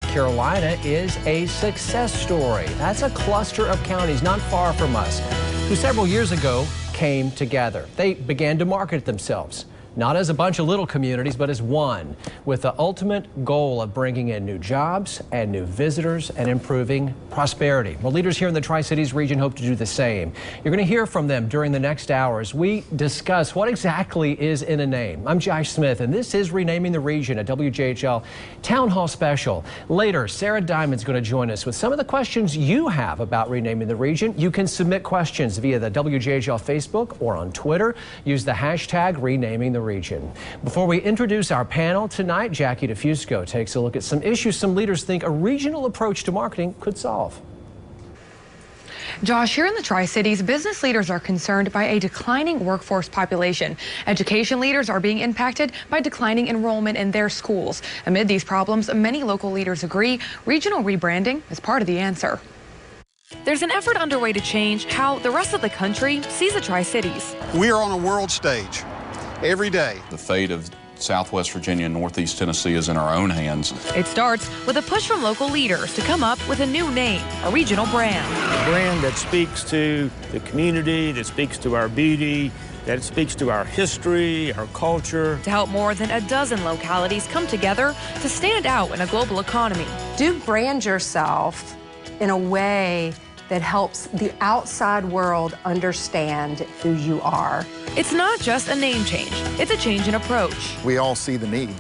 Carolina is a success story. That's a cluster of counties not far from us who several years ago came together. They began to market themselves, not as a bunch of little communities, but as one, with the ultimate goal of bringing in new jobs and new visitors and improving prosperity. Well, leaders here in the Tri-Cities region hope to do the same. You're going to hear from them during the next hour as we discuss what exactly is in a name. I'm Josh Smith, and this is Renaming the Region, a WJHL Town Hall special. Later, Sarah Diamond's going to join us with some of the questions you have about renaming the region. You can submit questions via the WJHL Facebook or on Twitter. Use the hashtag Renaming the Region. Before we introduce our panel tonight, Jackie DeFusco takes a look at some issues some leaders think a regional approach to marketing could solve. Josh, here in the Tri-Cities, business leaders are concerned by a declining workforce population. Education leaders are being impacted by declining enrollment in their schools. Amid these problems, many local leaders agree regional rebranding is part of the answer. There's an effort underway to change how the rest of the country sees the Tri-Cities. We are on a world stage every day. The fate of Southwest Virginia and Northeast Tennessee is in our own hands. It starts with a push from local leaders to come up with a new name, a regional brand. A brand that speaks to the community, that speaks to our beauty, that speaks to our history, our culture. To help more than a dozen localities come together to stand out in a global economy. Do brand yourself in a way that helps the outside world understand who you are. It's not just a name change, it's a change in approach. We all see the need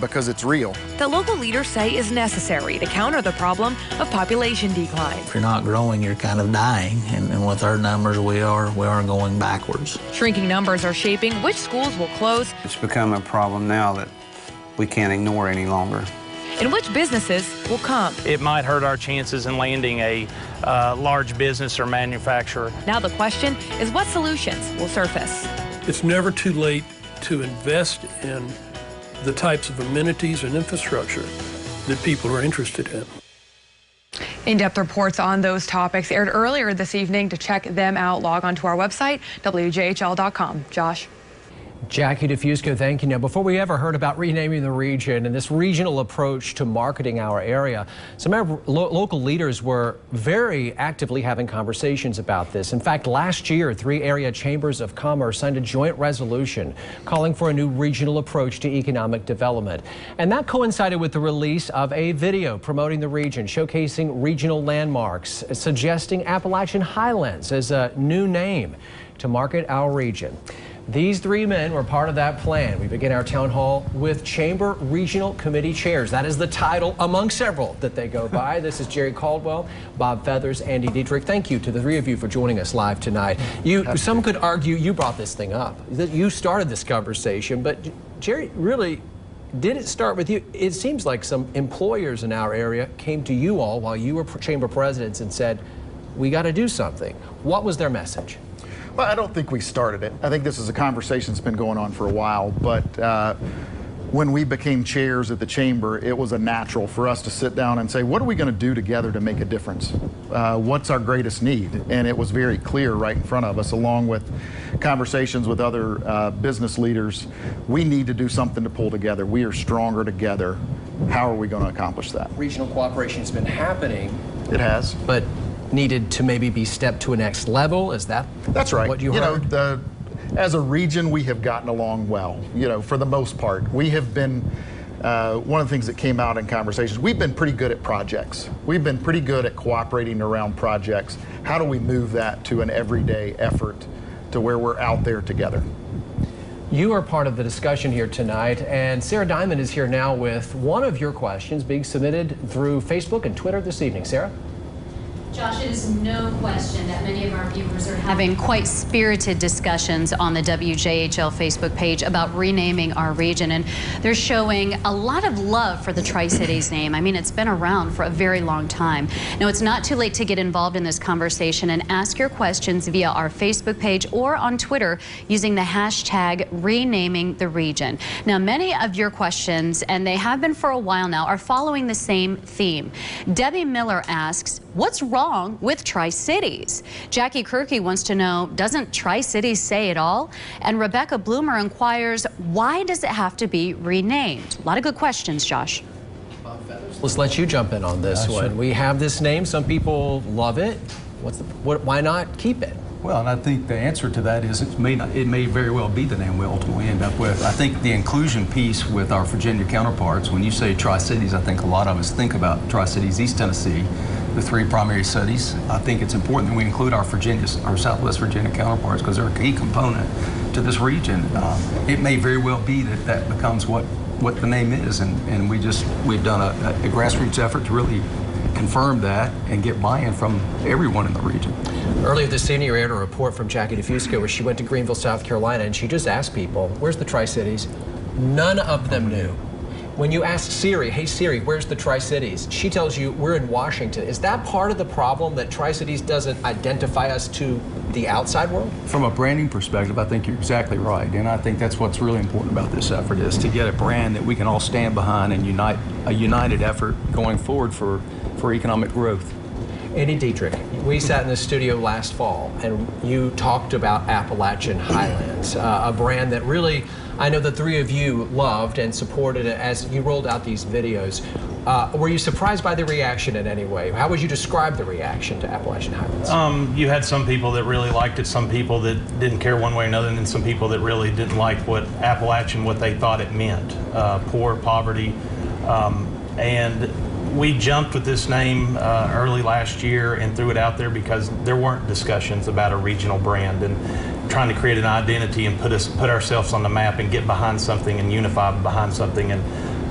because it's real. That local leaders say is necessary to counter the problem of population decline. If you're not growing, you're kind of dying, and with our numbers, we are going backwards. Shrinking numbers are shaping which schools will close. It's become a problem now that we can't ignore any longer. And which businesses will come. It might hurt our chances in landing a large business or manufacturer. Now the question is what solutions will surface. It's never too late to invest in the types of amenities and infrastructure that people are interested in. In-depth reports on those topics aired earlier this evening. To check them out, log on to our website, WJHL.com. Josh. Jackie DeFusco, thank you. Now, before we ever heard about renaming the region and this regional approach to marketing our area, some local leaders were very actively having conversations about this. In fact, last year, 3 area chambers of commerce signed a joint resolution calling for a new regional approach to economic development. And that coincided with the release of a video promoting the region, showcasing regional landmarks, suggesting Appalachian Highlands as a new name to market our region. These 3 men were part of that plan. We begin our town hall with Chamber Regional Committee chairs. That is the title among several that they go by. This is Jerry Caldwell, Bob Feathers, Andy Dietrich. Thank you to the 3 of you for joining us live tonight. Some could argue you brought this thing up, that you started this conversation, but Jerry, really, did it start with you? It seems like some employers in our area came to you all while you were chamber presidents and said, we got to do something. What was their message? Well, I don't think we started it. I think this is a conversation that's been going on for a while, but when we became chairs at the chamber, it was a natural for us to sit down and say, what are we going to do together to make a difference? What's our greatest need? And it was very clear right in front of us, along with conversations with other business leaders. We need to do something to pull together. We are stronger together. How are we going to accomplish that? Regional cooperation has been happening. It has. But needed to maybe be stepped to a next level? Is that That's right. What you heard? Know, as a region, we have gotten along well, for the most part. We have been, one of the things that came out in conversations, we've been pretty good at projects. We've been pretty good at cooperating around projects. How do we move that to an everyday effort to where we're out there together? You are part of the discussion here tonight, and Sarah Diamond is here now with one of your questions being submitted through Facebook and Twitter this evening. Sarah? Josh, it is no question that many of our viewers are having quite spirited discussions on the WJHL Facebook page about renaming our region, and they're showing a lot of love for the Tri-Cities name. I mean, it's been around for a very long time. Now, it's not too late to get involved in this conversation and ask your questions via our Facebook page or on Twitter using the hashtag renaming the region. Now, many of your questions, and they have been for a while now, are following the same theme. Debbie Miller asks, what's wrong with Tri-Cities? Jackie Kirky wants to know, doesn't Tri-Cities say it all? And Rebecca Bloomer inquires, why does it have to be renamed? A lot of good questions, Josh. Let's let you jump in on this one. Sure. We have this name. Some people love it. Why not keep it? Well, and I think the answer to that is it may very well be the name we ultimately end up with. I think the inclusion piece with our Virginia counterparts, when you say Tri-Cities, I think a lot of us think about Tri-Cities, East Tennessee, the 3 primary cities. I think it's important that we include our Southwest Virginia counterparts because they're a key component to this region. It may very well be that becomes what the name is, and we've done a grassroots effort to really confirm that and get buy-in from everyone in the region. Earlier this evening, you aired a report from Jackie DeFusco where she went to Greenville, South Carolina, and she just asked people, where's the Tri-Cities? None of them knew. When you ask Siri, hey Siri, where's the Tri-Cities? She tells you, we're in Washington. Is that part of the problem, that Tri-Cities doesn't identify us to the outside world? From a branding perspective, I think you're exactly right. And I think that's what's really important about this effort is to get a brand that we can all stand behind and a united effort going forward for economic growth. Andy Dietrich, we sat in the studio last fall and you talked about Appalachian Highlands, a brand that really, I know the 3 of you loved and supported it as you rolled out these videos. Were you surprised by the reaction in any way? How would you describe the reaction to Appalachian Highlands? You had some people that really liked it, some people that didn't care one way or another, and then some people that really didn't like what Appalachian, what they thought it meant, poor, poverty, and we jumped with this name early last year and threw it out there because there weren't discussions about a regional brand and trying to create an identity and put ourselves on the map and get behind something and unify behind something and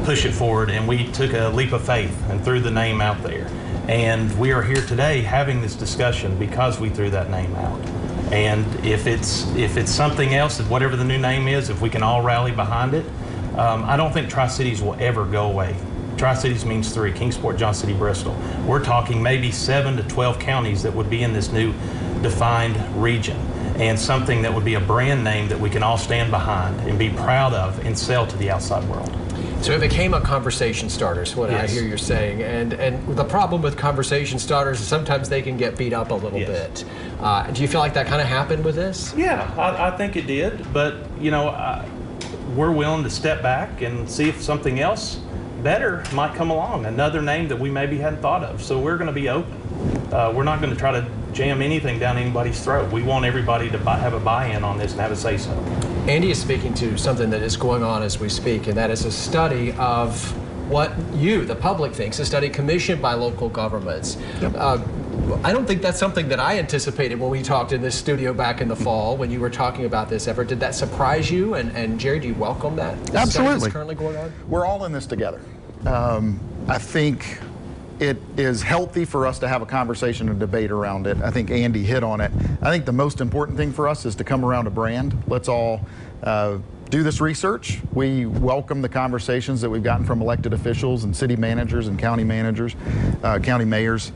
push it forward. And we took a leap of faith and threw the name out there. And we are here today having this discussion because we threw that name out. And if it's something else, whatever the new name is, if we can all rally behind it, I don't think Tri-Cities will ever go away. Tri-Cities means 3, Kingsport, Johnson City, Bristol. We're talking maybe 7 to 12 counties that would be in this new defined region, and something that would be a brand name that we can all stand behind and be proud of and sell to the outside world. So it became a conversation starter, is what I hear you're saying. And the problem with conversation starters is sometimes they can get beat up a little bit. Do you feel like that kind of happened with this? Yeah, I think it did. But, you know, we're willing to step back and see if something else better might come along, another name that we maybe hadn't thought of. So we're going to be open. We're not going to try to jam anything down anybody's throat. We want everybody to have a buy-in on this and have a say-so. Andy is speaking to something that is going on as we speak, and that is a study of what you, the public, thinks, a study commissioned by local governments. I don't think that's something that I anticipated when we talked in this studio back in the fall when you were talking about this effort. Did that surprise you? And Jerry, do you welcome that? Absolutely. That's currently going on? We're all in this together. I think it is healthy for us to have a conversation and debate around it. I think Andy hit on it. I think the most important thing for us is to come around a brand. Let's all do this research. We welcome the conversations that we've gotten from elected officials and city managers and county managers, county mayors.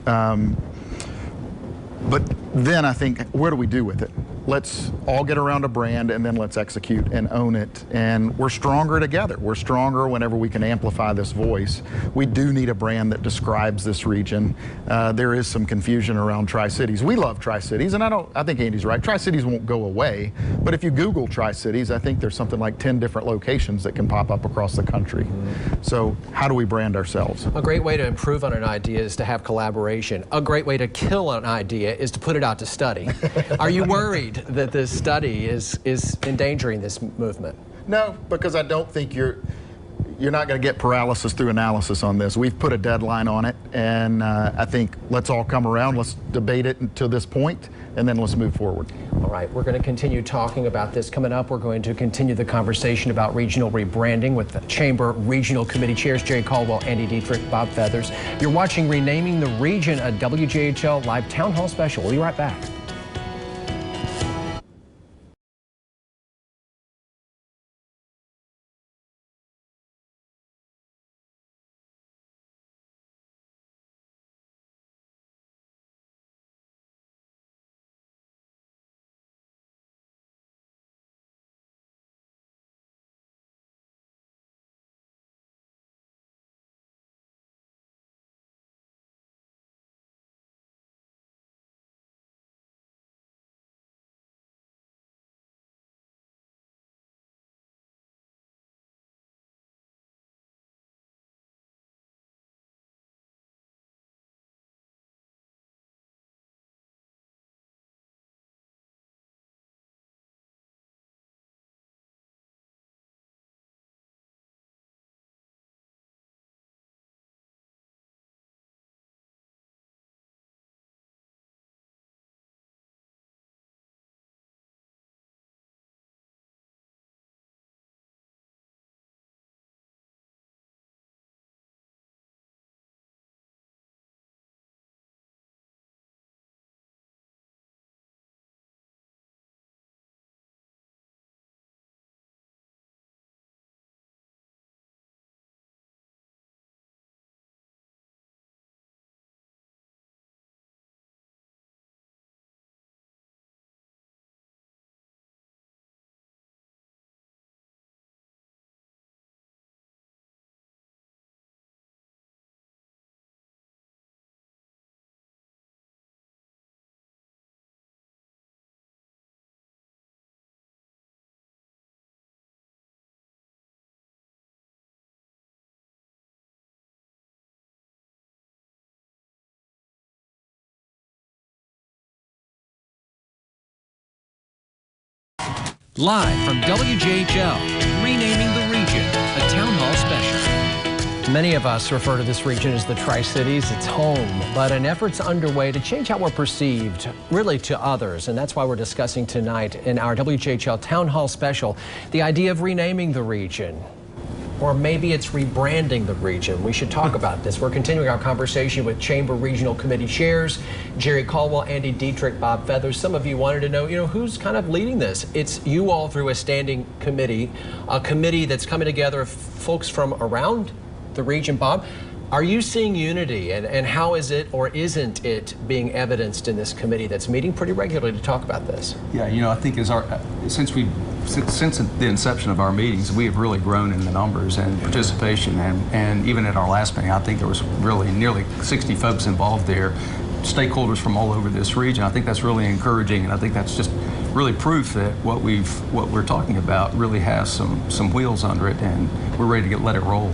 But then I think, what do we do with it? Let's all get around a brand and then let's execute and own it. And we're stronger together. We're stronger whenever we can amplify this voice. We do need a brand that describes this region. There is some confusion around Tri-Cities. We love Tri-Cities, and I think Andy's right. Tri-Cities won't go away, but if you Google Tri-Cities, I think there's something like 10 different locations that can pop up across the country. So how do we brand ourselves? A great way to improve on an idea is to have collaboration. A great way to kill an idea is to put it out to study. Are you worried that this study is endangering this movement? No, because I don't think you're not going to get paralysis through analysis on this. We've put a deadline on it, and I think let's all come around, let's debate it until this point, and then let's move forward. All right, we're going to continue talking about this. Coming up, we're going to continue the conversation about regional rebranding with the Chamber Regional Committee Chairs Jerry Caldwell, Andy Dietrich, Bob Feathers. You're watching Renaming the Region, a WJHL Live Town Hall Special. We'll be right back. Live from WJHL, Renaming the Region, a town hall special. Many of us refer to this region as the Tri-Cities. It's home, but an effort's underway to change how we're perceived, really, to others. And that's why we're discussing tonight in our WJHL Town Hall special the idea of renaming the region. Or maybe it's rebranding the region. We should talk about this. We're continuing our conversation with Chamber Regional Committee Chairs, Jerry Caldwell, Andy Dietrich, Bob Feathers. Some of you wanted to know, who's kind of leading this? It's you all through a standing committee, a committee that's coming together of folks from around the region. Bob, are you seeing unity, and how is it or isn't it being evidenced in this committee that's meeting pretty regularly to talk about this? Yeah, I think since the inception of our meetings, we have really grown in the numbers and participation, and even at our last meeting, I think there was really nearly 60 folks involved there, stakeholders from all over this region. I think that's really encouraging, and I think that's just really proof that what we're talking about really has some wheels under it, and we're ready to let it roll.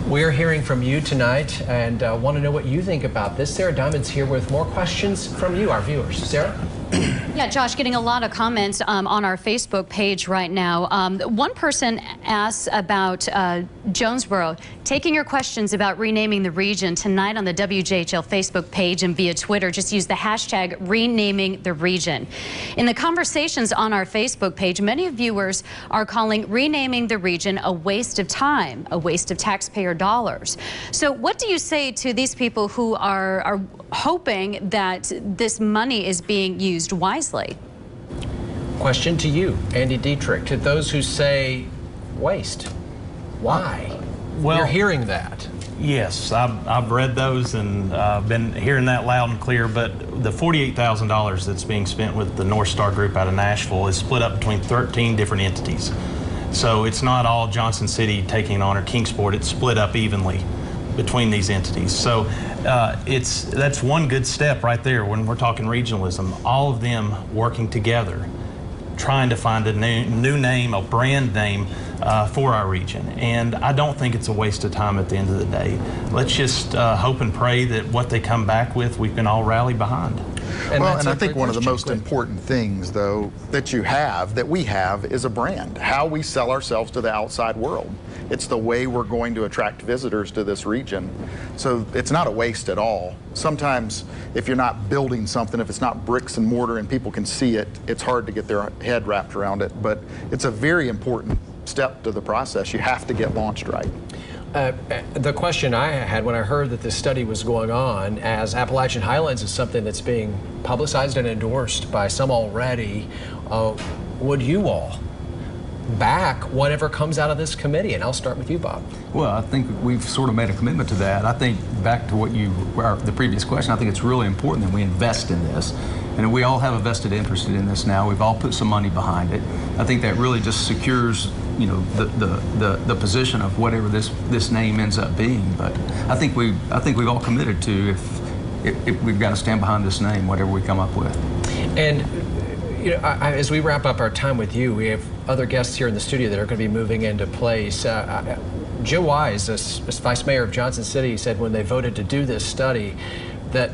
We're hearing from you tonight and want to know what you think about this. Sarah Diamond's here with more questions from you, our viewers. Sarah? Yeah, Josh, getting a lot of comments on our Facebook page right now. One person asks about Jonesboro, taking your questions about renaming the region tonight on the WJHL Facebook page and via Twitter. Just use the hashtag renaming the region. In the conversations on our Facebook page, many viewers are calling renaming the region a waste of time, a waste of taxpayer dollars. So what do you say to these people who are hoping that this money is being used wisely? Question to you, Andy Dietrich, to those who say waste. Why? Well, you're hearing that. Yes, I've read those and been hearing that loud and clear, but the $48,000 that's being spent with the North Star Group out of Nashville is split up between 13 different entities. So it's not all Johnson City taking on or Kingsport, it's split up evenly between these entities. So that's one good step right there when we're talking regionalism. All of them working together, trying to find a new name, a brand name for our region. And I don't think it's a waste of time at the end of the day. Let's just hope and pray that what they come back with, we can all rally behind. And I think one of the most important things, though, that we have, is a brand. How we sell ourselves to the outside world. It's the way we're going to attract visitors to this region. So it's not a waste at all. Sometimes if you're not building something, if it's not bricks and mortar and people can see it, it's hard to get their head wrapped around it. But it's a very important step to the process. You have to get launched right. The question I had when I heard that this study was going on, as Appalachian Highlands is something that's being publicized and endorsed by some already, would you all back whatever comes out of this committee? And I'll start with you, Bob. Well, I think we've sort of made a commitment to that. I think back to the previous question, I think it's really important that we invest in this. And we all have a vested interest in this now. We've all put some money behind it. I think that really just secures, the position of whatever this name ends up being. But I think we've all committed to if we've got to stand behind this name, whatever we come up with. And as we wrap up our time with you, we have other guests here in the studio that are going to be moving into place. Joe Wise, as Vice Mayor of Johnson City, said when they voted to do this study that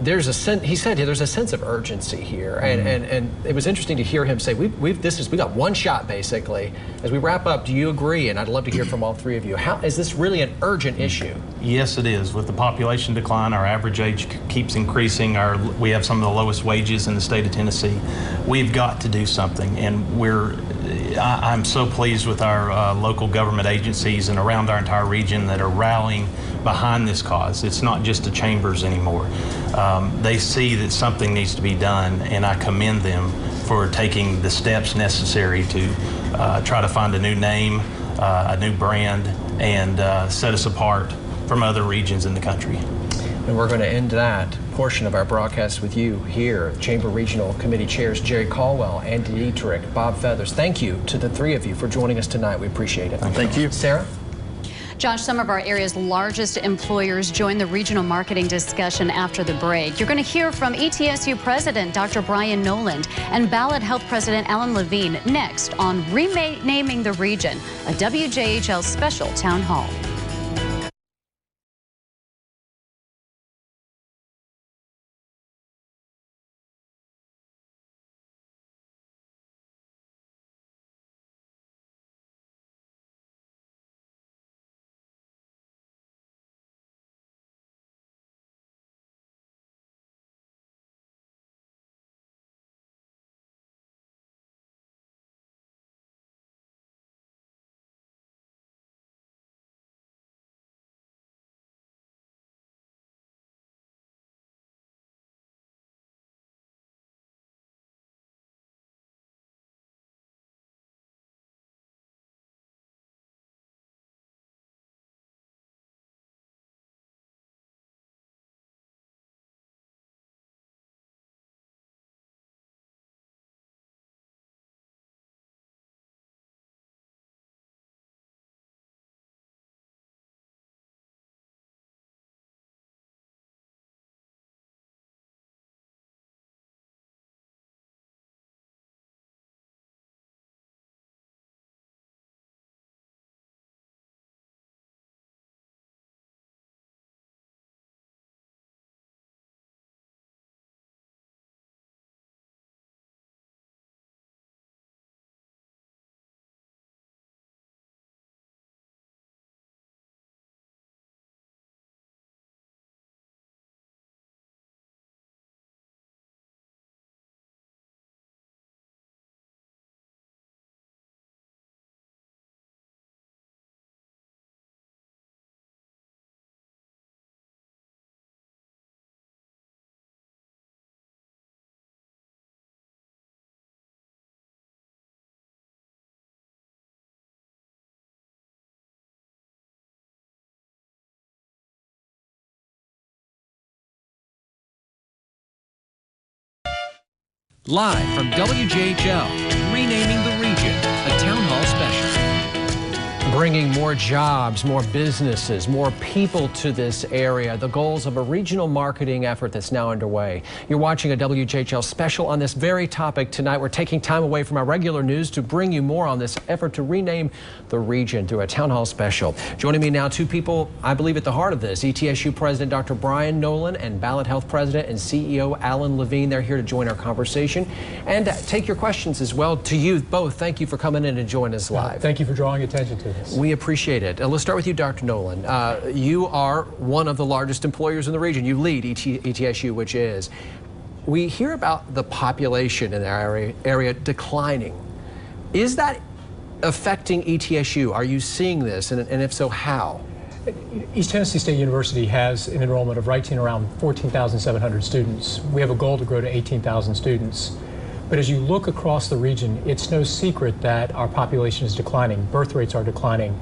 there's a sense of urgency here, and it was interesting to hear him say we got one shot basically. As we wrap up, do you agree? And I'd love to hear from all three of you. How is this really an urgent issue? Yes, it is. With the population decline, our average age keeps increasing. We have some of the lowest wages in the state of Tennessee. We've got to do something, and I'm so pleased with our local government agencies and around our entire region that are rallying behind this cause. It's not just the chambers anymore. They see that something needs to be done, and I commend them for taking the steps necessary to try to find a new name, a new brand, and set us apart from other regions in the country. And we're going to end that portion of our broadcast with you here, Chamber Regional Committee Chairs Jerry Caldwell, Andy Dietrich, Bob Feathers. Thank you to the three of you for joining us tonight. We appreciate it. Thank you. Sarah? Josh, some of our area's largest employers join the regional marketing discussion after the break. You're going to hear from ETSU President Dr. Brian Noland and Ballad Health President Alan Levine next on Renaming the Region, a WJHL special town hall. Live from WJHL, Renaming the Region, a town hall special. Bringing more jobs, more businesses, more people to this area, the goals of a regional marketing effort that's now underway. You're watching a WJHL special on this very topic tonight. We're taking time away from our regular news to bring you more on this effort to rename the region through a town hall special. Joining me now, two people I believe at the heart of this, ETSU President Dr. Brian Nolan and Ballot Health President and CEO Alan Levine. They're here to join our conversation and take your questions as well. To you both, thank you for coming in and joining us live. Thank you for drawing attention to this. We appreciate it. Let's start with you, Dr. Nolan. You are one of the largest employers in the region. You lead ETSU, which is. We hear about the population in our area declining. Is that affecting ETSU? Are you seeing this? And if so, how? East Tennessee State University has an enrollment of right around 14,700 students. We have a goal to grow to 18,000 students. But as you look across the region, it's no secret that our population is declining. Birth rates are declining.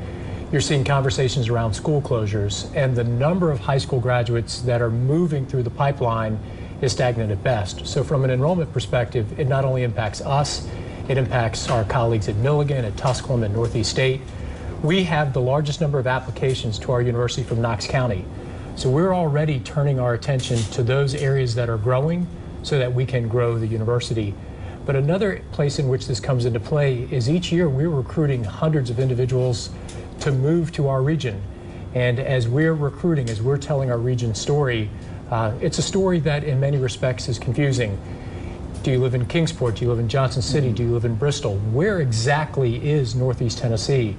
You're seeing conversations around school closures, and the number of high school graduates that are moving through the pipeline is stagnant at best. So from an enrollment perspective, it not only impacts us, it impacts our colleagues at Milligan, at Tusculum, and Northeast State. We have the largest number of applications to our university from Knox County. So we're already turning our attention to those areas that are growing so that we can grow the university. But another place in which this comes into play is each year we're recruiting hundreds of individuals to move to our region. And as we're recruiting, as we're telling our region's story, it's a story that in many respects is confusing. Do you live in Kingsport? Do you live in Johnson City? Do you live in Bristol? Where exactly is Northeast Tennessee?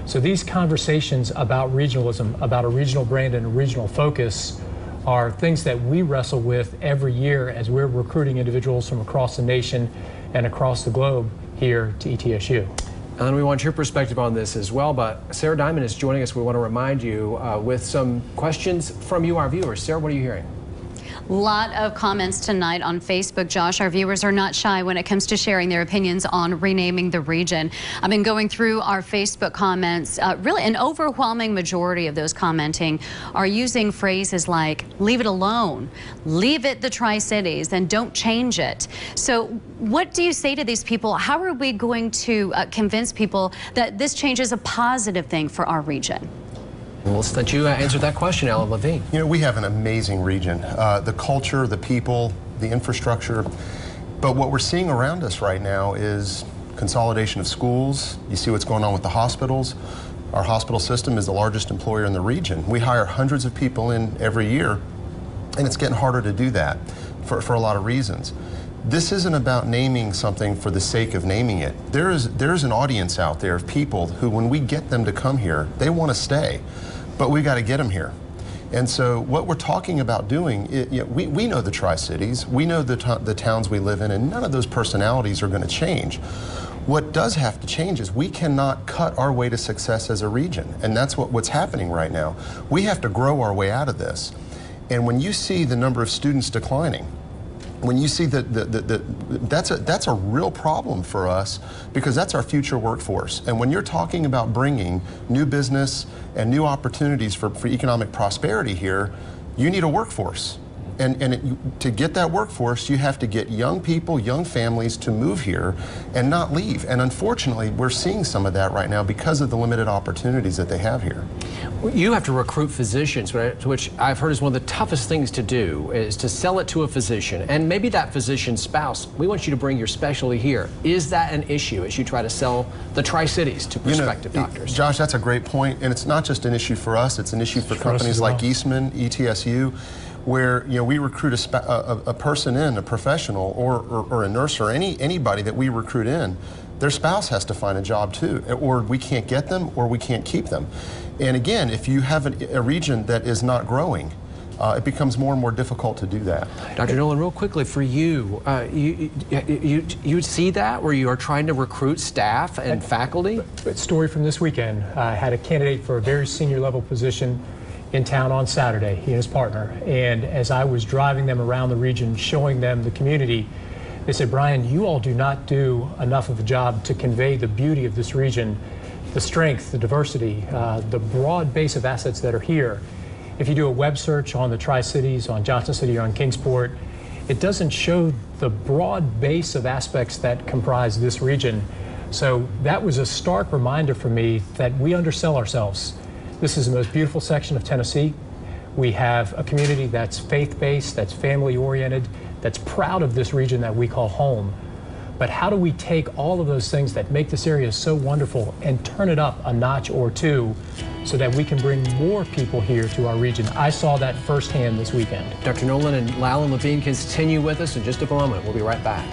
So these conversations about regionalism, about a regional brand and a regional focus are things that we wrestle with every year as we're recruiting individuals from across the nation and across the globe here to ETSU. And we want your perspective on this as well, but Sarah Diamond is joining us. We want to remind you with some questions from you, our viewers. Sarah, what are you hearing? Lot of comments tonight on Facebook, Josh. Our viewers are not shy when it comes to sharing their opinions on renaming the region. I've been going through our Facebook comments. Really, an overwhelming majority of those commenting are using phrases like, leave it alone, leave it the Tri-Cities, and don't change it. So what do you say to these people? How are we going to convince people that this change is a positive thing for our region? Well, let's let you answer that question, Alan Levine. You know, we have an amazing region. The culture, the people, the infrastructure. But what we're seeing around us right now is consolidation of schools. You see what's going on with the hospitals. Our hospital system is the largest employer in the region. We hire hundreds of people in every year, and it's getting harder to do that for a lot of reasons. This isn't about naming something for the sake of naming it. There's an audience out there of people who, when we get them to come here, they want to stay. But we got to get them here. And so what we're talking about doing, we know the Tri-Cities, we know the towns we live in, and none of those personalities are going to change. What does have to change is we cannot cut our way to success as a region, and that's what's happening right now. We have to grow our way out of this. And when you see the number of students declining, when you see that's a real problem for us, because that's our future workforce. And when you're talking about bringing new business and new opportunities for economic prosperity here, you need a workforce. And to get that workforce, you have to get young people, young families to move here and not leave. And unfortunately, we're seeing some of that right now because of the limited opportunities that they have here. You have to recruit physicians, which I've heard is one of the toughest things to do, is to sell it to a physician. And maybe that physician's spouse, we want you to bring your specialty here. Is that an issue as you try to sell the Tri-Cities to prospective doctors? Josh, that's a great point. And it's not just an issue for us, it's an issue for companies like Eastman, ETSU, where we recruit a person in, a professional or a nurse or anybody that we recruit in, their spouse has to find a job too, or we can't get them or we can't keep them. And again, if you have a region that is not growing, it becomes more and more difficult to do that. Dr. Nolan, real quickly for you, you see that where you are trying to recruit staff and faculty? A story from this weekend. I had a candidate for a very senior level position in town on Saturday, he and his partner. And as I was driving them around the region, showing them the community, they said, Brian, you all do not do enough of a job to convey the beauty of this region, the strength, the diversity, the broad base of assets that are here. If you do a web search on the Tri-Cities, on Johnson City or on Kingsport, it doesn't show the broad base of aspects that comprise this region. So that was a stark reminder for me that we undersell ourselves. This is the most beautiful section of Tennessee. We have a community that's faith-based, that's family-oriented, that's proud of this region that we call home. But how do we take all of those things that make this area so wonderful and turn it up a notch or two so that we can bring more people here to our region? I saw that firsthand this weekend. Dr. Nolan and Lalin Levine continue with us in just a moment. We'll be right back.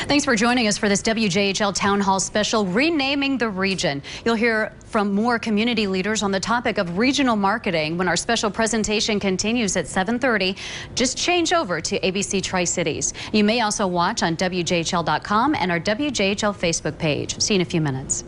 Thanks for joining us for this WJHL Town Hall special, Renaming the Region. You'll hear from more community leaders on the topic of regional marketing when our special presentation continues at 7:30. Just change over to ABC Tri-Cities. You may also watch on WJHL.com and our WJHL Facebook page. See you in a few minutes.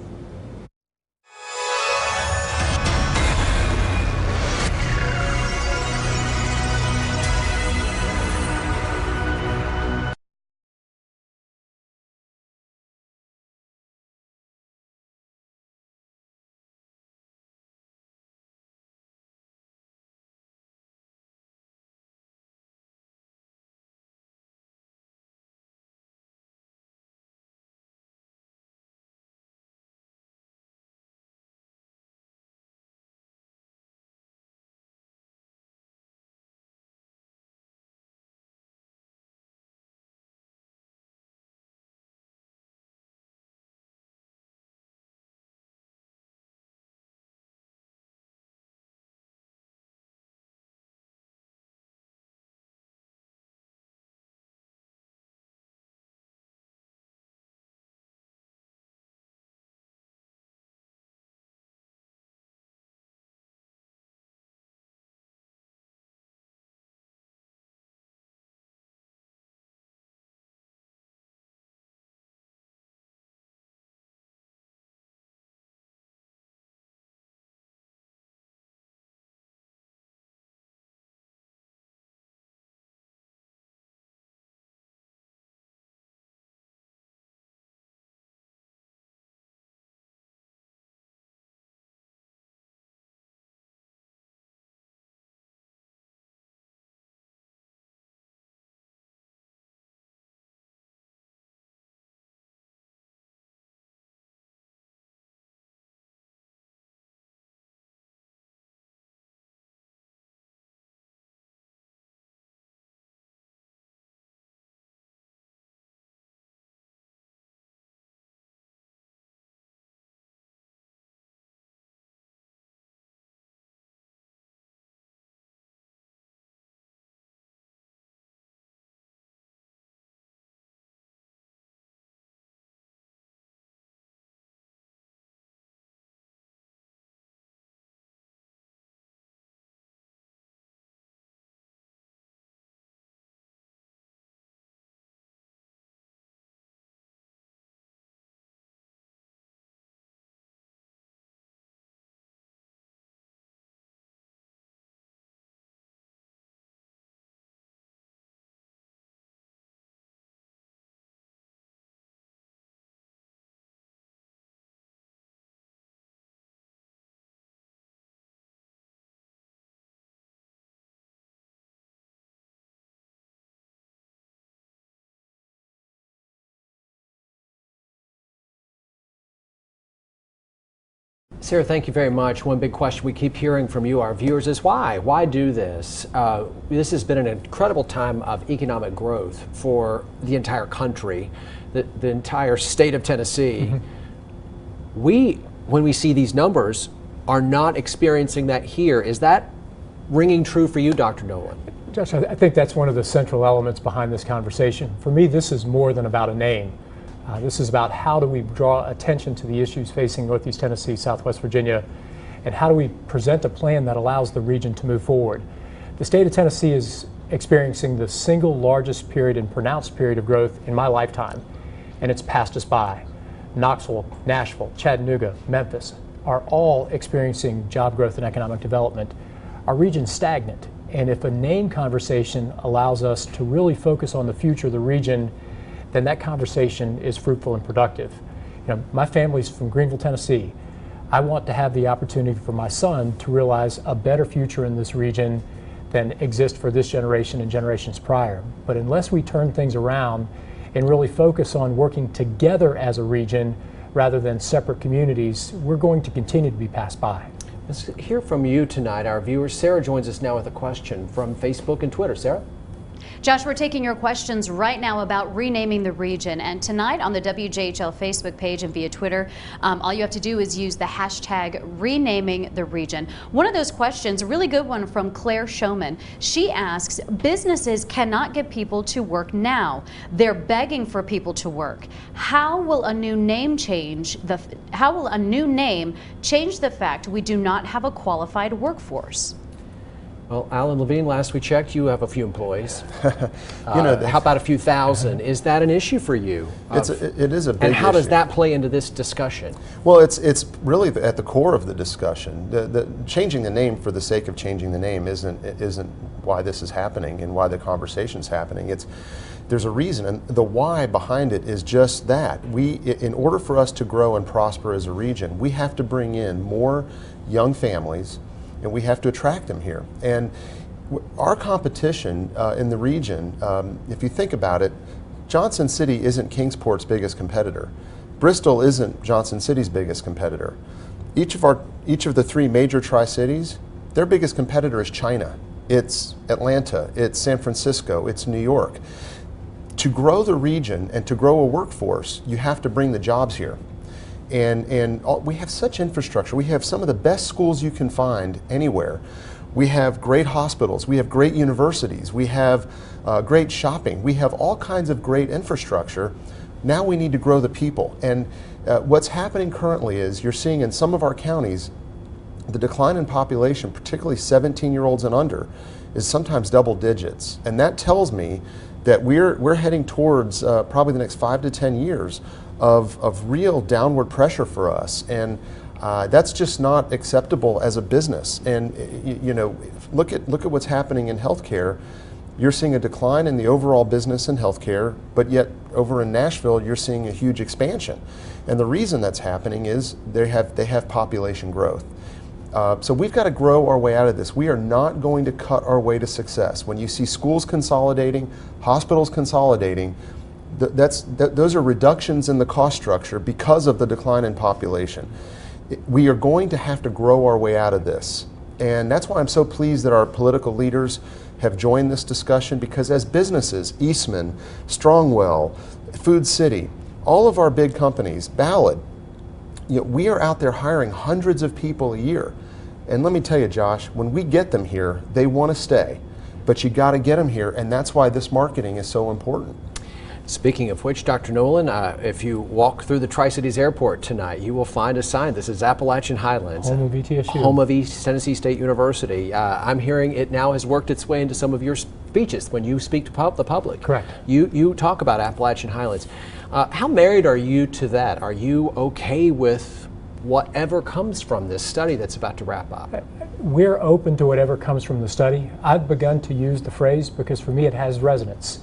Sarah, thank you very much. One big question we keep hearing from you, our viewers, is why? Why do this? This has been an incredible time of economic growth for the entire country, the entire state of Tennessee. When we see these numbers, are not experiencing that here. Is that ringing true for you, Dr. Nolan? Josh, I think that's one of the central elements behind this conversation. For me, this is more than about a name. This is about how do we draw attention to the issues facing Northeast Tennessee, Southwest Virginia, and how do we present a plan that allows the region to move forward. The state of Tennessee is experiencing the single largest period and pronounced period of growth in my lifetime, and it's passed us by. Knoxville, Nashville, Chattanooga, Memphis are all experiencing job growth and economic development. Our region's stagnant, and if a name conversation allows us to really focus on the future of the region, then that conversation is fruitful and productive. You know, my family's from Greenville, Tennessee. I want to have the opportunity for my son to realize a better future in this region than exists for this generation and generations prior. But unless we turn things around and really focus on working together as a region rather than separate communities, we're going to continue to be passed by. Let's hear from you tonight, our viewers. Sarah joins us now with a question from Facebook and Twitter. Sarah? Josh, we're taking your questions right now about renaming the region. And tonight on the WJHL Facebook page and via Twitter, all you have to do is use the hashtag renaming the region. One of those questions, a really good one from Claire Showman. She asks, businesses cannot get people to work now. They're begging for people to work. How will a new name change the fact we do not have a qualified workforce? Well, Alan Levine, last we checked, you have a few employees. How about a few thousand? Is that an issue for you? It is a big issue. And how does that play into this discussion? Well, it's really at the core of the discussion. Changing the name for the sake of changing the name isn't why this is happening and why the conversation's happening. There's a reason, and the why behind it is just that. In order for us to grow and prosper as a region, we have to bring in more young families, and we have to attract them here. And our competition in the region, if you think about it, Johnson City isn't Kingsport's biggest competitor. Bristol isn't Johnson City's biggest competitor. Each of the three major Tri-Cities, their biggest competitor is China. It's Atlanta, it's San Francisco, it's New York. To grow the region and to grow a workforce, you have to bring the jobs here. And we have such infrastructure. We have some of the best schools you can find anywhere. We have great hospitals. We have great universities. We have great shopping. We have all kinds of great infrastructure. Now we need to grow the people. And what's happening currently is you're seeing in some of our counties, the decline in population, particularly 17-year-olds and under, is sometimes double digits. And that tells me that we're heading towards probably the next 5 to 10 years of real downward pressure for us, and that's just not acceptable as a business. And look at what's happening in healthcare. You're seeing a decline in the overall business in healthcare, but yet over in Nashville you're seeing a huge expansion. And the reason that's happening is they have population growth. So we've got to grow our way out of this. We are not going to cut our way to success. When you see schools consolidating, hospitals consolidating, those are reductions in the cost structure because of the decline in population. We are going to have to grow our way out of this. And that's why I'm so pleased that our political leaders have joined this discussion, because as businesses, Eastman, Strongwell, Food City, all of our big companies, Ballard, we are out there hiring hundreds of people a year. And let me tell you, Josh, when we get them here, they want to stay. But you got to get them here, and that's why this marketing is so important. Speaking of which, Dr. Nolan, if you walk through the Tri-Cities Airport tonight, you will find a sign. This is Appalachian Highlands, home of ETSU, home of East Tennessee State University. I'm hearing it now has worked its way into some of your speeches when you speak to the public. Correct. You talk about Appalachian Highlands. How married are you to that? Are you okay with whatever comes from this study that's about to wrap up? We're open to whatever comes from the study. I've begun to use the phrase because for me it has resonance.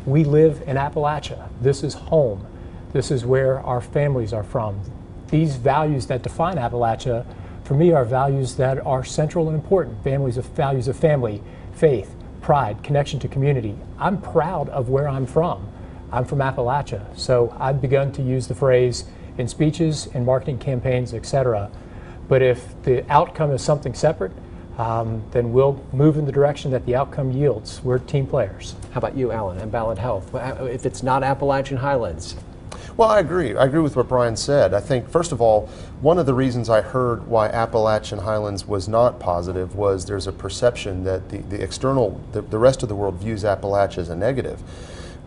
We live in Appalachia. This is home. This is where our families are from. These values that define Appalachia, for me, are values that are central and important. Values of family, faith, pride, connection to community. I'm proud of where I'm from. I'm from Appalachia. So I've begun to use the phrase in speeches, in marketing campaigns, etc. But if the outcome is something separate, then we'll move in the direction that the outcome yields. We're team players. How about you, Alan, and Ballad Health? If it's not Appalachian Highlands? Well, I agree. I agree with what Brian said. I think, first of all, one of the reasons I heard why Appalachian Highlands was not positive was there's a perception that the rest of the world views Appalachia as a negative.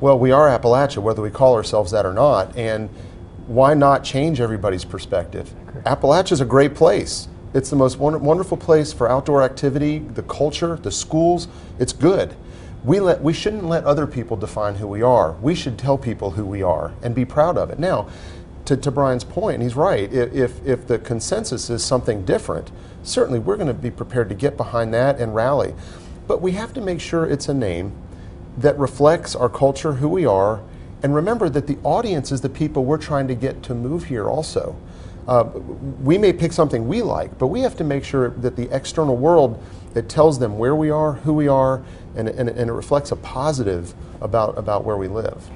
Well, we are Appalachia, whether we call ourselves that or not, and why not change everybody's perspective? Appalachia is a great place. It's the most wonderful place for outdoor activity, the culture, the schools. It's good. We shouldn't let other people define who we are. We should tell people who we are and be proud of it. Now, to Brian's point, and he's right, if the consensus is something different, certainly we're going to be prepared to get behind that and rally. But we have to make sure it's a name that reflects our culture, who we are, and remember that the audience is the people we're trying to get to move here also. We may pick something we like, but we have to make sure that the external world, it tells them where we are, who we are, and it reflects a positive about where we live.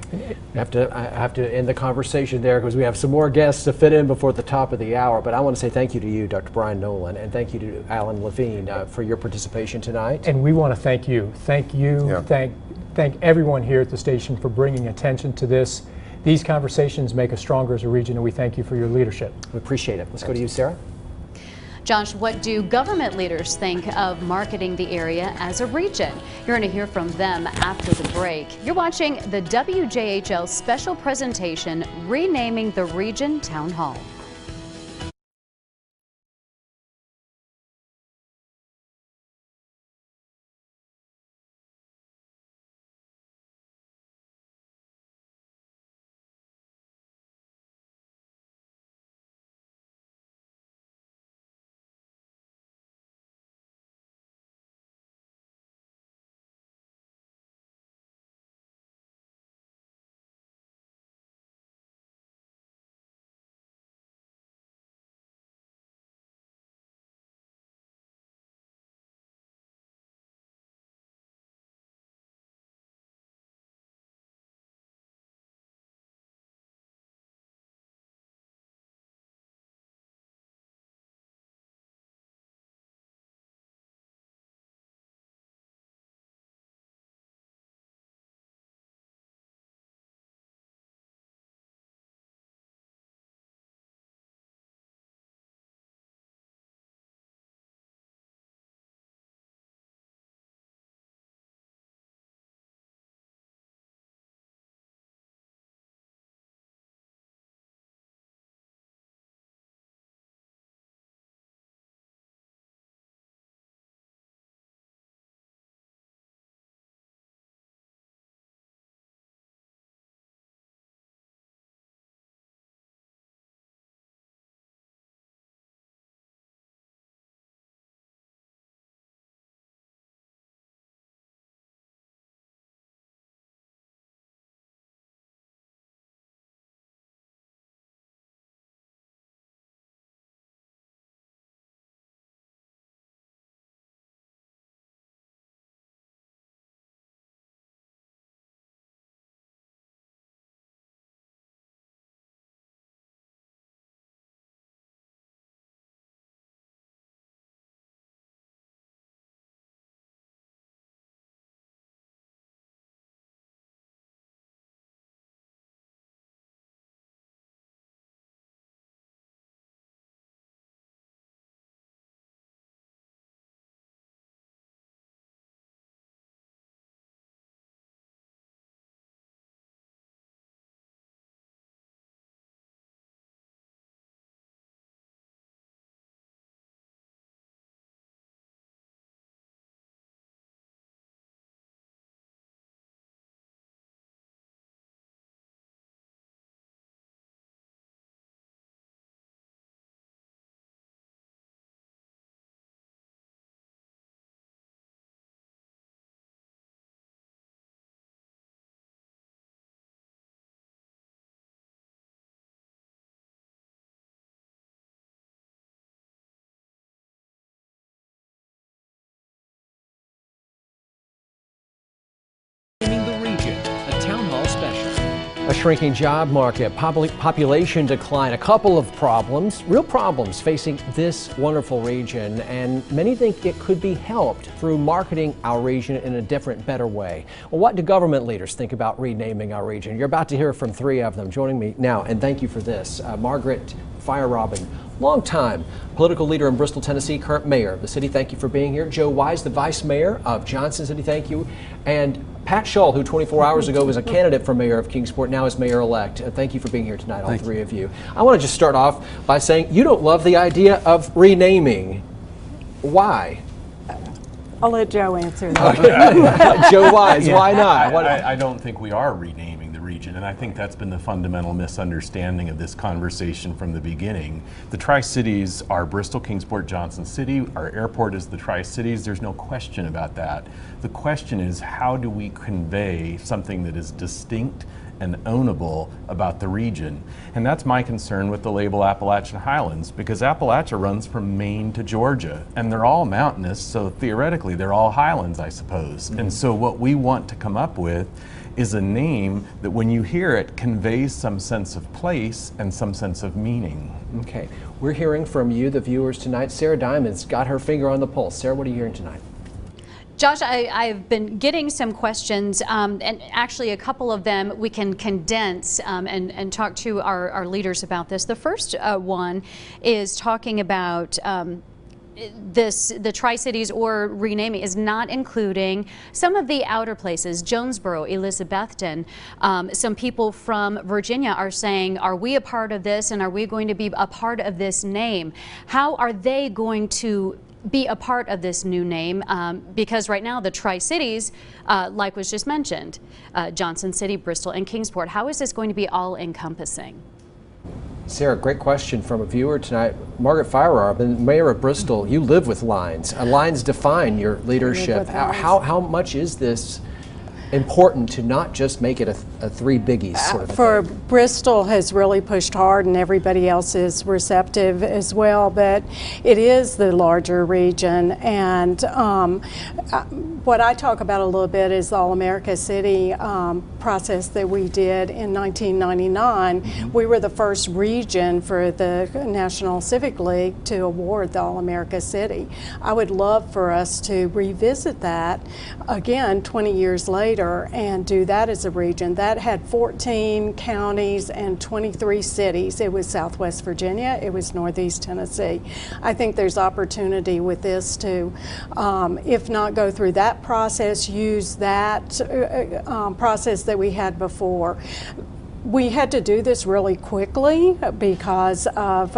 I have to end the conversation there because we have some more guests to fit in before the top of the hour. But I want to say thank you to you, Dr. Brian Nolan, and thank you to Alan Levine for your participation tonight. And we want to thank you. Thank you. Yeah. Thank everyone here at the station for bringing attention to this. These conversations make us stronger as a region, and we thank you for your leadership. We appreciate it. Let's go to you, Sarah. Josh, what do government leaders think of marketing the area as a region? You're going to hear from them after the break. You're watching the WJHL special presentation, Renaming the Region Town Hall. A shrinking job market, population decline, a couple of problems, real problems facing this wonderful region, and many think it could be helped through marketing our region in a different, better way. Well, what do government leaders think about renaming our region? You're about to hear from three of them. Joining me now, and thank you for this, Margaret Feierabend, longtime political leader in Bristol, Tennessee, current mayor of the city. Thank you for being here. Joe Wise, the vice mayor of Johnson City. Thank you. And Pat Shull, who 24 hours ago was a candidate for mayor of Kingsport, now is mayor-elect. Thank you for being here tonight, all three of you. I want to just start off by saying you don't love the idea of renaming. Why? I'll let Joe answer that. Joe Wise, why not? I don't think we are renaming the region, and I think that's been the fundamental misunderstanding of this conversation from the beginning. The Tri-Cities are Bristol, Kingsport, Johnson City. Our airport is the Tri-Cities. There's no question about that. The question is, how do we convey something that is distinct and ownable about the region? And that's my concern with the label Appalachian Highlands, because Appalachia runs from Maine to Georgia, and they're all mountainous, so theoretically they're all highlands, I suppose. And so what we want to come up with is a name that when you hear it conveys some sense of place and some sense of meaning. Okay, we're hearing from you, the viewers tonight. Sarah Diamond's got her finger on the pulse. Sarah, what are you hearing tonight? Josh, I've been getting some questions, and actually a couple of them we can condense and talk to our leaders about this. The first one is talking about the Tri-Cities, or renaming, is not including some of the outer places, Jonesboro, Elizabethton. Some people from Virginia are saying, are we a part of this, and are we going to be a part of this name? How are they going to be a part of this new name, because right now the Tri-Cities, like was just mentioned, Johnson City, Bristol, and Kingsport, how is this going to be all encompassing? Sarah, great question from a viewer tonight. Margaret Feierabend, mayor of Bristol, you live with lines. Lines define your leadership. How much is this important to not just make it a three biggies sort of For thing? Bristol has really pushed hard, and everybody else is receptive as well, but it is the larger region. And what I talk about a little bit is the All-America City process that we did in 1999. We were the first region for the National Civic League to award the All-America City. I would love for us to revisit that again 20 years later and do that as a region. That had 14 counties and 23 cities. It was Southwest Virginia, it was Northeast Tennessee. I think there's opportunity with this to, if not go through that process, use that process that we had before. We had to do this really quickly because of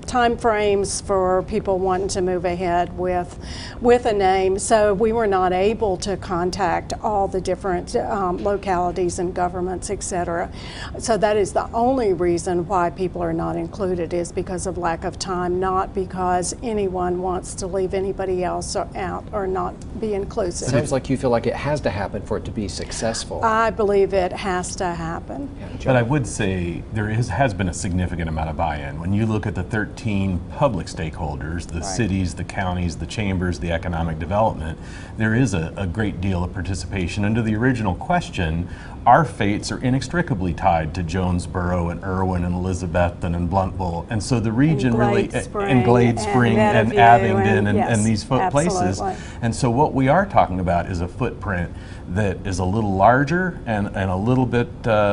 time frames for people wanting to move ahead with a name. So we were not able to contact all the different localities and governments, etc. So that is the only reason why people are not included, is because of lack of time, not because anyone wants to leave anybody else out or not be inclusive. Sounds like you feel like it has to happen for it to be successful. I believe it has to happen. But I would say there has been a significant amount of buy-in. When you look at the 13 public stakeholders, the cities, the counties, the chambers, the economic development, there is a great deal of participation. And to the original question, our fates are inextricably tied to Jonesboro and Irwin and Elizabethton and Blountville. And so the region really, and Glade Spring and Abingdon and these places. And so what we are talking about is a footprint that is a little larger and a little bit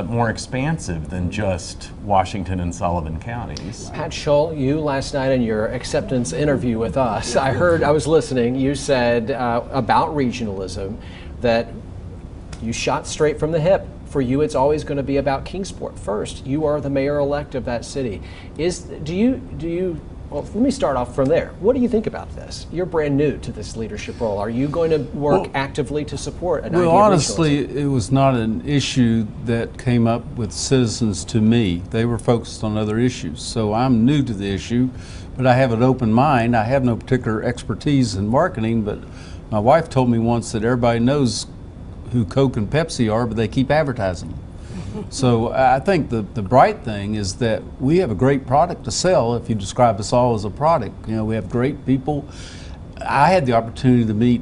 more expansive than just Washington and Sullivan counties. Pat Shull, you last night in your acceptance interview with us, I was listening, you said about regionalism that you shot straight from the hip. For you, it's always going to be about Kingsport first. You are the mayor-elect of that city. Well, let me start off from there. What do you think about this? You're brand new to this leadership role. Are you going to work actively to support an idea of honestly, it was not an issue that came up with citizens to me. They were focused on other issues. So I'm new to the issue, but I have an open mind. I have no particular expertise in marketing, but my wife told me once that everybody knows who Coke and Pepsi are, but they keep advertising. So I think the bright thing is that we have a great product to sell if you describe us all as a product. You know, we have great people. I had the opportunity to meet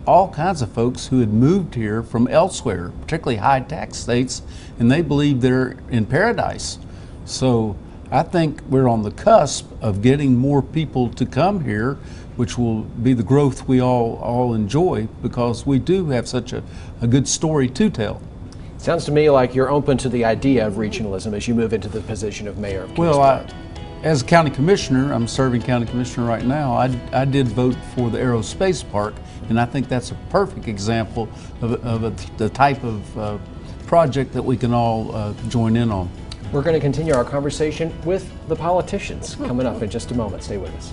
all kinds of folks who had moved here from elsewhere, particularly high tax states, and they believe they're in paradise. So I think we're on the cusp of getting more people to come here, which will be the growth we all enjoy, because we do have such a good story to tell. Sounds to me like you're open to the idea of regionalism as you move into the position of mayor of Kingsport. Well, as a county commissioner, I'm serving county commissioner right now, I did vote for the Aerospace Park, and I think that's a perfect example of the type of project that we can all join in on. We're going to continue our conversation with the politicians coming up in just a moment. Stay with us.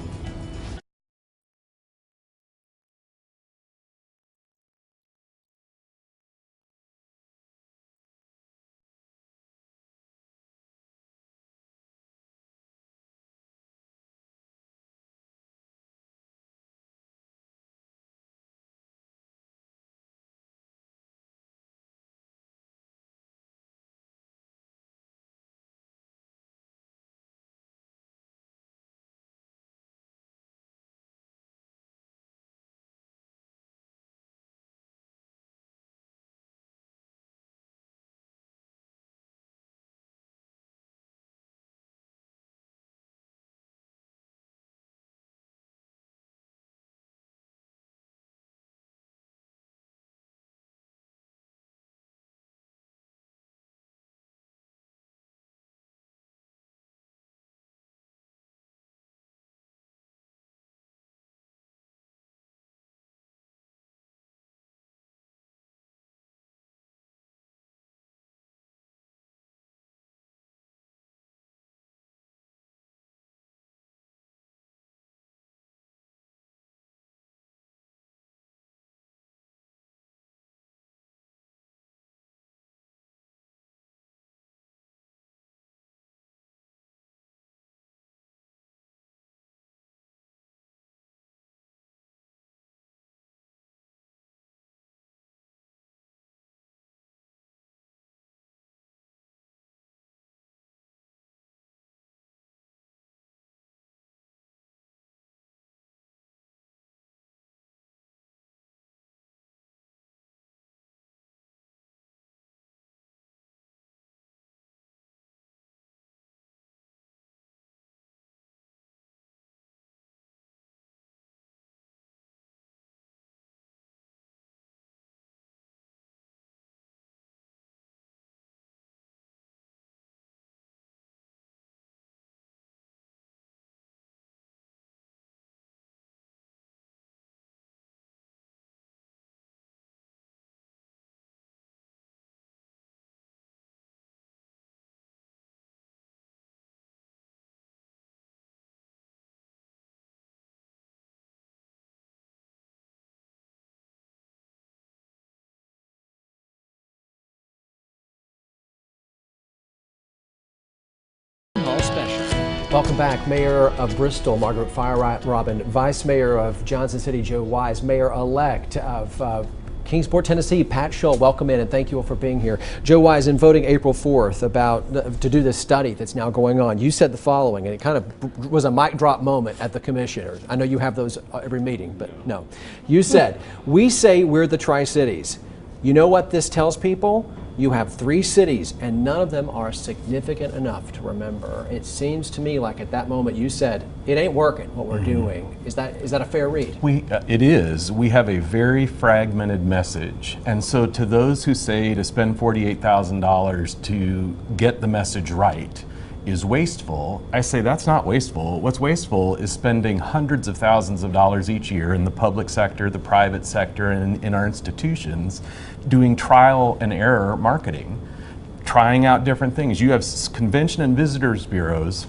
Welcome back. Mayor of Bristol, Margaret Feierabend, Vice Mayor of Johnson City, Joe Wise, Mayor-elect of Kingsport, Tennessee, Pat Shull. Welcome in and thank you all for being here. Joe Wise, in voting April 4th to do this study that's now going on, you said the following, and it kind of was a mic drop moment at the commissioners. I know you have those every meeting, but no. You said, we say we're the Tri-Cities. You know what this tells people? You have 3 cities, and none of them are significant enough to remember. It seems to me like at that moment you said, it ain't working what we're doing. Is that a fair read? It is. We have a very fragmented message. And so to those who say to spend $48,000 to get the message right is wasteful, I say that's not wasteful. What's wasteful is spending hundreds of thousands of dollars each year in the public sector, the private sector, and in our institutions, doing trial and error marketing, trying out different things. You have convention and visitors bureaus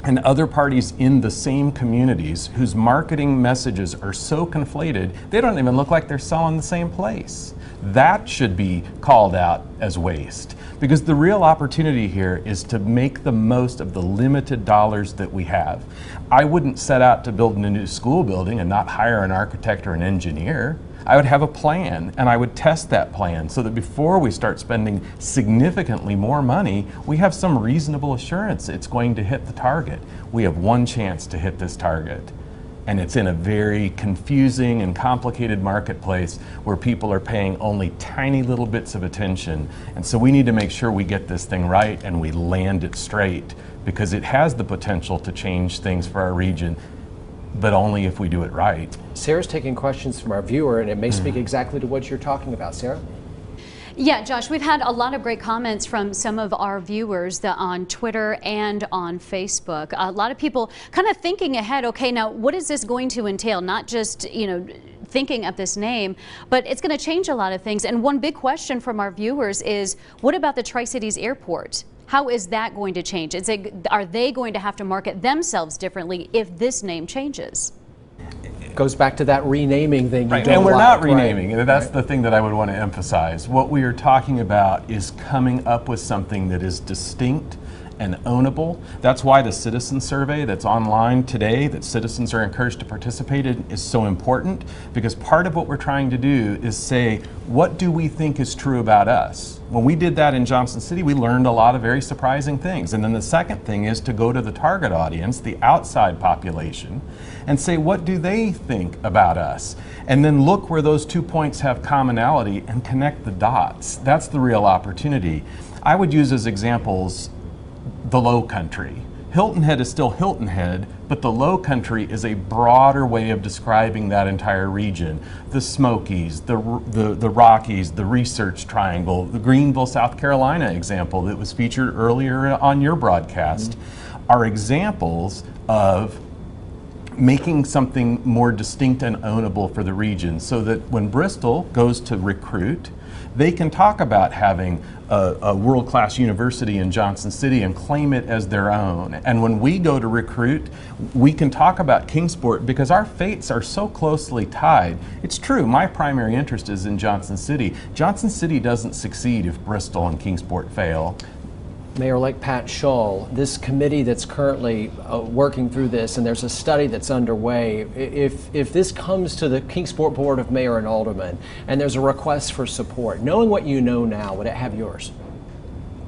and other parties in the same communities whose marketing messages are so conflated, they don't even look like they're selling the same place. That should be called out as waste. Because the real opportunity here is to make the most of the limited dollars that we have. I wouldn't set out to build a new school building and not hire an architect or an engineer. I would have a plan, and I would test that plan so that before we start spending significantly more money, we have some reasonable assurance it's going to hit the target. We have one chance to hit this target. And it's in a very confusing and complicated marketplace where people are paying only tiny little bits of attention. And so we need to make sure we get this thing right and we land it straight, because it has the potential to change things for our region, but only if we do it right. Sarah's taking questions from our viewer, and it may speak exactly to what you're talking about. Sarah? Yeah, Josh, we've had a lot of great comments from some of our viewers on Twitter and on Facebook. A lot of people kind of thinking ahead, okay, now what is this going to entail? Not just, thinking of this name, but it's going to change a lot of things. And one big question from our viewers is, what about the Tri-Cities Airport? How is that going to change? Are they going to have to market themselves differently if this name changes? Goes back to that renaming thing. Right, and we're not renaming. Right. That's the thing that I would want to emphasize. What we are talking about is coming up with something that is distinct and ownable. That's why the citizen survey that's online today, that citizens are encouraged to participate in, is so important, because part of what we're trying to do is say, what do we think is true about us? When we did that in Johnson City, we learned a lot of very surprising things. And then the second thing is to go to the target audience, the outside population, and say, what do they think about us? And then look where those 2 points have commonality and connect the dots. That's the real opportunity. I would use as examples the Low Country. Hilton Head is still Hilton Head, but the Low Country is a broader way of describing that entire region. The Smokies, the Rockies, the Research Triangle, the Greenville, South Carolina example that was featured earlier on your broadcast are examples of making something more distinct and ownable for the region, so that when Bristol goes to recruit, they can talk about having a world-class university in Johnson City and claim it as their own. And when we go to recruit, we can talk about Kingsport, because our fates are so closely tied. It's true, my primary interest is in Johnson City. Johnson City doesn't succeed if Bristol and Kingsport fail. Mayor-elect Pat Shull, this committee that's currently working through this, and there's a study that's underway, if this comes to the Kingsport Board of Mayor and Aldermen, and there's a request for support, knowing what you know now, would it have yours?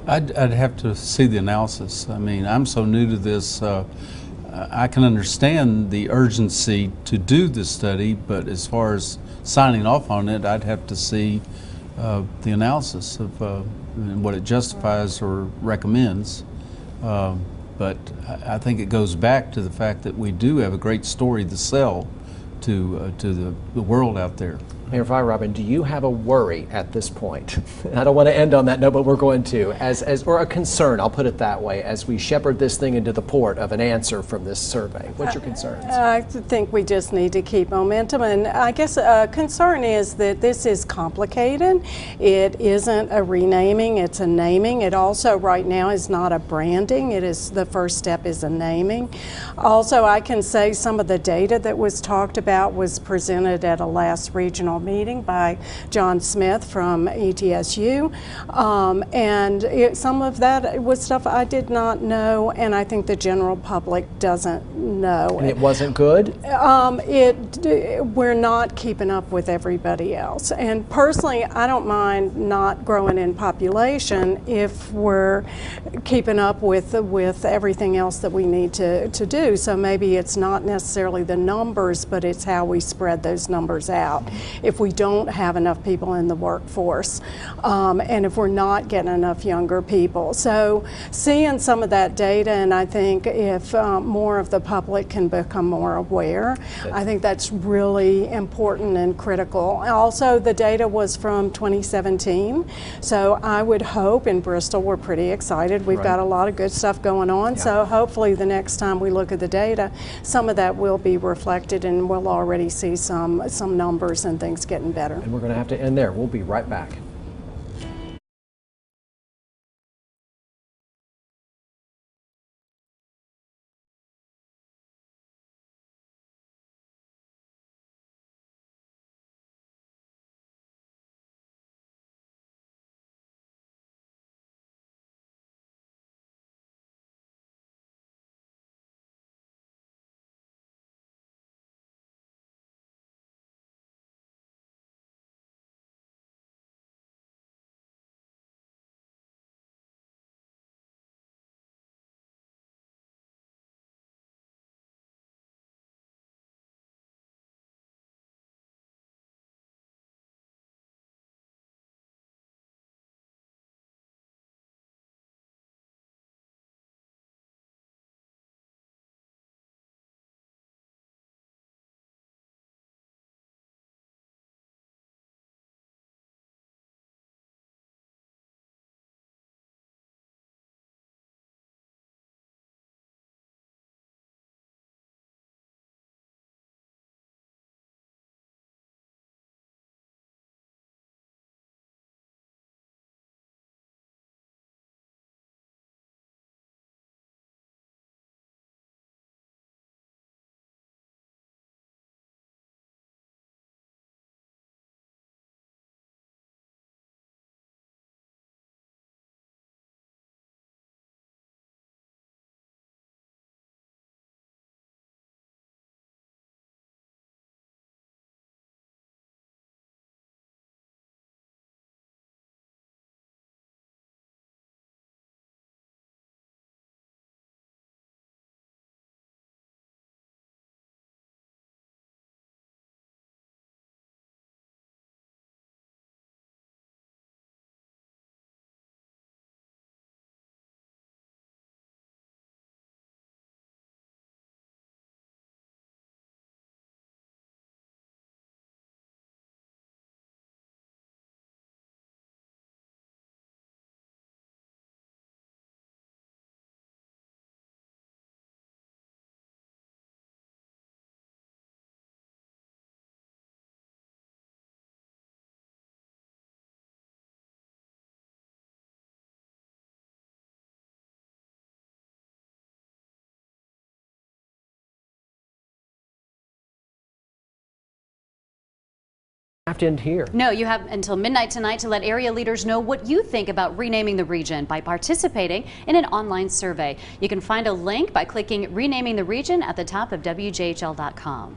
I'd have to see the analysis. I mean, I'm so new to this. I can understand the urgency to do this study, but as far as signing off on it, I'd have to see the analysis of and what it justifies or recommends. But I think it goes back to the fact that we do have a great story to sell to the world out there. Mayor Feierabend, do you have a worry at this point? I don't want to end on that note, but we're going to, or a concern, I'll put it that way, as we shepherd this thing into the port of an answer from this survey. What's your concerns? I think we just need to keep momentum, and I guess a concern is that this is complicated. It isn't a renaming, it's a naming. It also right now is not a branding. It is, the first step is a naming. Also, I can say some of the data that was talked about was presented at a last regional meeting by John Smith from ETSU, and some of that was stuff I did not know, and I think the general public doesn't know. And it wasn't good? We're not keeping up with everybody else, and personally I don't mind not growing in population if we're keeping up with everything else that we need to do. So maybe it's not necessarily the numbers, but it's how we spread those numbers out. If we don't have enough people in the workforce, and if we're not getting enough younger people. So seeing some of that data, and I think if more of the public can become more aware, I think that's really important and critical. Also, the data was from 2017, so I would hope in Bristol, we're pretty excited. We've got a lot of good stuff going on, so hopefully the next time we look at the data, some of that will be reflected, and we'll already see some numbers and things getting better. And we're going to have to end there. We'll be right back. have to end here. No, you have until midnight tonight to let area leaders know what you think about renaming the region by participating in an online survey. You can find a link by clicking Renaming the Region at the top of WJHL.com.